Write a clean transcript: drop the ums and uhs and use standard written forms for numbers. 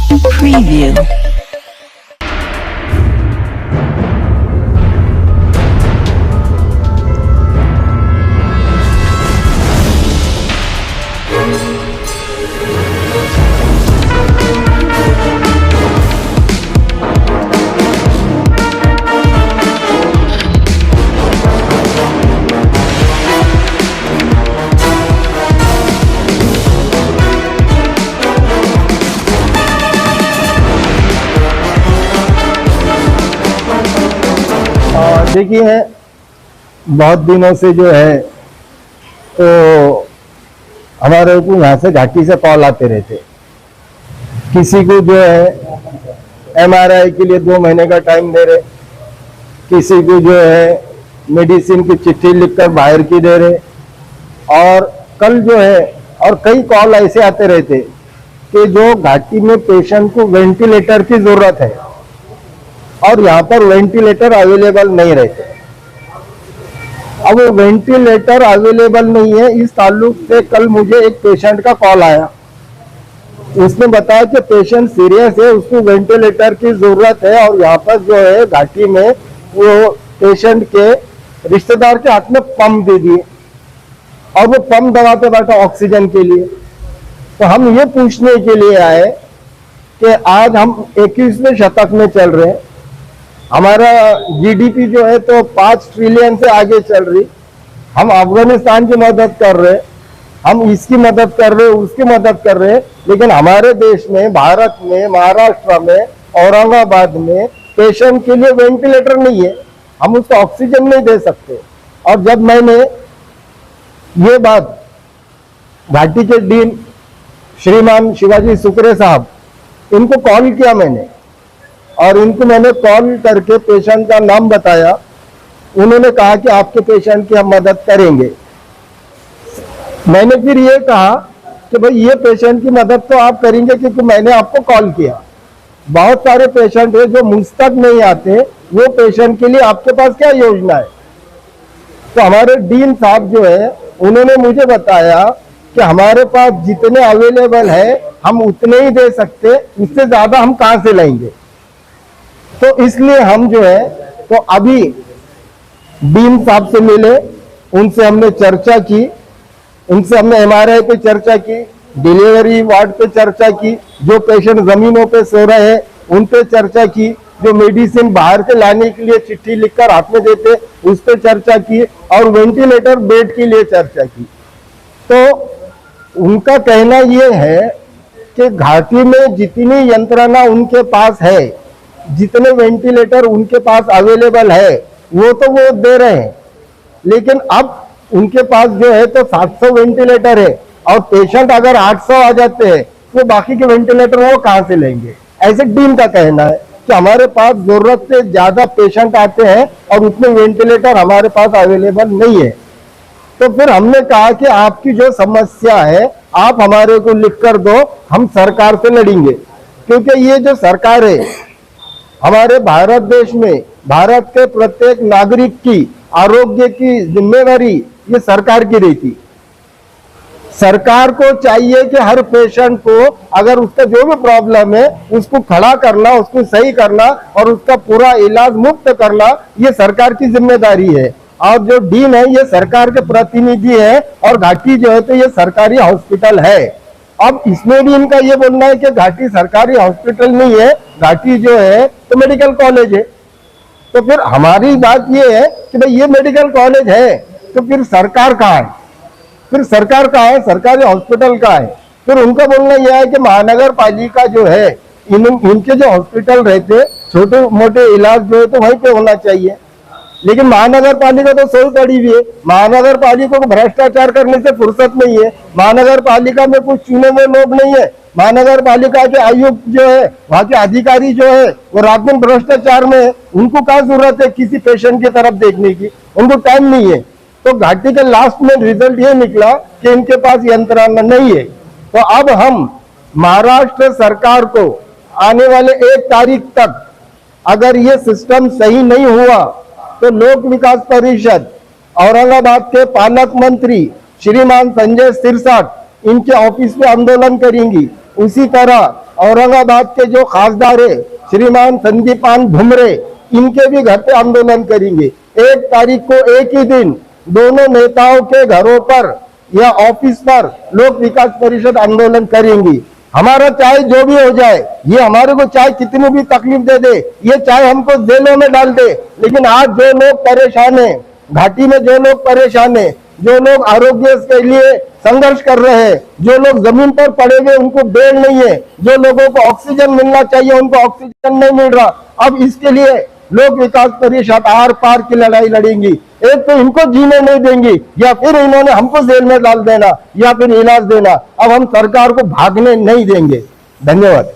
Preview. देखिए, बहुत दिनों से जो है तो हमारे को यहाँ से घाटी से कॉल आते रहते। किसी को जो है MRI के लिए 2 महीने का टाइम दे रहे, किसी को जो है मेडिसिन की चिट्ठी लिखकर बाहर की दे रहे, और कल जो है और कई कॉल ऐसे आते रहते कि जो घाटी में पेशेंट को वेंटिलेटर की जरूरत है और यहाँ पर वेंटिलेटर अवेलेबल नहीं रहते। अब वो वेंटिलेटर अवेलेबल नहीं है, इस ताल्लुक से कल मुझे एक पेशेंट का कॉल आया। उसने बताया कि पेशेंट सीरियस है, उसको वेंटिलेटर की जरूरत है, और यहाँ पर जो है घाटी में वो पेशेंट के रिश्तेदार के हाथ में पंप दे दिए और वो पंप दबाते बैठा ऑक्सीजन के लिए। तो हम ये पूछने के लिए आए कि आज हम 21वें शतक में चल रहे हैं, हमारा GDP जो है तो 5 ट्रिलियन से आगे चल रही। हम अफगानिस्तान की मदद कर रहे, हम इसकी मदद कर रहे, उसकी मदद कर रहे, लेकिन हमारे देश में, भारत में, महाराष्ट्र में, औरंगाबाद में पेशेंट के लिए वेंटिलेटर नहीं है, हम उसको ऑक्सीजन नहीं दे सकते। और जब मैंने ये बात घाटी के डीन श्रीमान शिवाजी सुकरे साहब, इनको कॉल किया मैंने, और इनको मैंने कॉल करके पेशेंट का नाम बताया। उन्होंने कहा कि आपके पेशेंट की हम मदद करेंगे। मैंने फिर ये कहा कि भाई ये पेशेंट की मदद तो आप करेंगे क्योंकि मैंने आपको कॉल किया। बहुत सारे पेशेंट है जो मुझ तक नहीं आते, वो पेशेंट के लिए आपके पास क्या योजना है? तो हमारे डीन साहब जो है उन्होंने मुझे बताया कि हमारे पास जितने अवेलेबल है हम उतने ही दे सकते, उससे ज्यादा हम कहां से लाएंगे। तो इसलिए हम जो है तो अभी डीन साहब से मिले, उनसे हमने चर्चा की, उनसे हमने MRI पे चर्चा की, डिलीवरी वार्ड पे चर्चा की, जो पेशेंट जमीनों पे सो रहे हैं उन पे चर्चा की, जो मेडिसिन बाहर से लाने के लिए चिट्ठी लिखकर हाथ में देते उस पे चर्चा की, और वेंटिलेटर बेड के लिए चर्चा की। तो उनका कहना यह है कि घाटी में जितनी यंत्रणा उनके पास है, जितने वेंटिलेटर उनके पास अवेलेबल है, वो तो वो दे रहे हैं, लेकिन अब उनके पास जो है तो 700 वेंटिलेटर है, और पेशेंट अगर 800 आ जाते हैं तो बाकी के वेंटिलेटर वो कहां से लेंगे। ऐसे डीन का कहना है कि हमारे पास जरूरत से ज्यादा पेशेंट आते हैं और उतने वेंटिलेटर हमारे पास अवेलेबल नहीं है। तो फिर हमने कहा कि आपकी जो समस्या है आप हमारे को लिख कर दो, हम सरकार से लड़ेंगे, क्योंकि ये जो सरकार है हमारे भारत देश में, भारत के प्रत्येक नागरिक की आरोग्य की जिम्मेदारी ये सरकार की रहती। सरकार को चाहिए कि हर पेशेंट को अगर उसका जो भी प्रॉब्लम है उसको खड़ा करना, उसको सही करना और उसका पूरा इलाज मुफ्त करना, ये सरकार की जिम्मेदारी है। और जो डीन है ये सरकार के प्रतिनिधि है, और घाटी जो है तो ये सरकारी हॉस्पिटल है। अब इसमें भी इनका ये बोलना है कि घाटी सरकारी हॉस्पिटल नहीं है, घाटी जो है तो मेडिकल कॉलेज है। तो फिर हमारी बात ये है कि भाई ये मेडिकल कॉलेज है तो फिर सरकार कहाँ है? फिर सरकार कहाँ है? सरकारी हॉस्पिटल कहाँ है? फिर उनका बोलना यह है कि महानगर पालिका जो है इनके जो हॉस्पिटल रहते छोटे मोटे इलाज जो है तो वहीं पे होना चाहिए, लेकिन महानगर पालिका तो सोई पड़ी हुई है। महानगर पालिका को भ्रष्टाचार करने से फुर्सत नहीं है, महानगर पालिका में कुछ चुने हुए लोग नहीं है, महानगर पालिका के आयुक्त जो है, वहां के अधिकारी जो है वो रात दिन भ्रष्टाचार में है। उनको क्या जरूरत है किसी पेशेंट की तरफ देखने की? उनको टाइम नहीं है। तो घाटी के लास्ट में रिजल्ट ये निकला कि इनके पास यंत्रणा नहीं है। तो अब हम महाराष्ट्र सरकार को आने वाले 1 तारीख तक अगर ये सिस्टम सही नहीं हुआ तो लोक विकास परिषद, औरंगाबाद के पालक मंत्री श्रीमान संजय सिरसाट इनके ऑफिस में आंदोलन करेंगी। उसी तरह औरंगाबाद के जो खासदार है श्रीमान संदीपान भुमरे, इनके भी घर पे आंदोलन करेंगे। 1 तारीख को एक ही दिन दोनों नेताओं के घरों पर या ऑफिस पर लोक विकास परिषद आंदोलन करेंगी। हमारा चाहे जो भी हो जाए, ये हमारे को चाहे कितनी भी तकलीफ दे दे, ये चाहे हमको जेलों में डाल दे, लेकिन आज जो लोग परेशान है, घाटी में जो लोग परेशान है, जो लोग आरोग्य के लिए संघर्ष कर रहे हैं, जो लोग जमीन पर पड़े हुए उनको बेड नहीं है, जो लोगों को ऑक्सीजन मिलना चाहिए उनको ऑक्सीजन नहीं मिल रहा, अब इसके लिए लोक विकास परिषद आर पार की लड़ाई लड़ेंगी। एक तो इनको जीने नहीं देंगी, या फिर इन्होंने हमको जेल में डाल देना, या फिर इलाज देना। अब हम सरकार को भागने नहीं देंगे। धन्यवाद।